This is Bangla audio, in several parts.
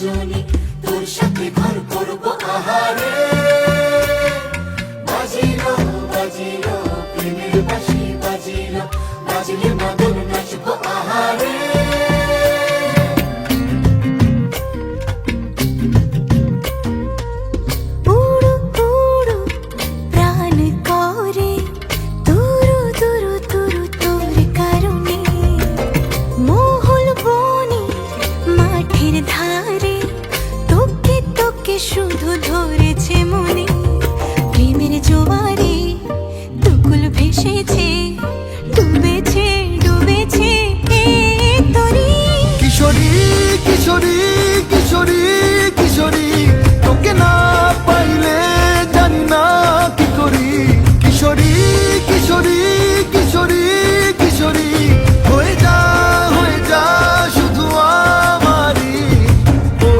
দুজনে তোর সাথে ঘর করবো আহারে। বাজিলো বাজিলো প্রেমের বাঁশি বাজিলো, বাজলে মদন নাচবো আহারে। শুধু ধরেছে মনে প্রেমের জোয়ারে, দুকুল ভেসেছে, ডুবেছে ডুবেছে তরি। কিশোরী কিশোরী কিশোরী কিশোরী, তোকে না পাইলে জানি না কি করি। কিশোরী কিশোরী কিশোরী কিশোরী, হয়ে যা শুধু আমারই। ও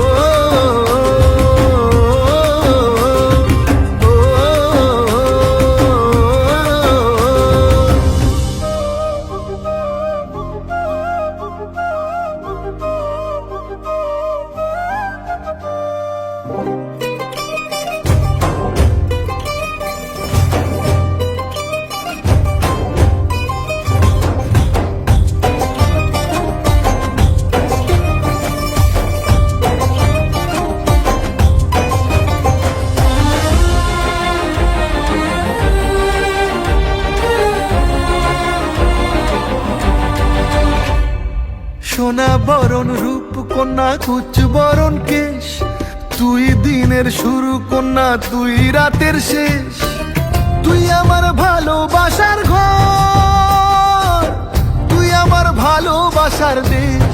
সোনা বরণ রূপ কন্যা কুচ বরণ কেশ, তুই দিনের শুরু কন্যা তুই রাতের শেষ। তুই আমার ভালোবাসার ঘর, তুই আমার ভালোবাসার দেশ।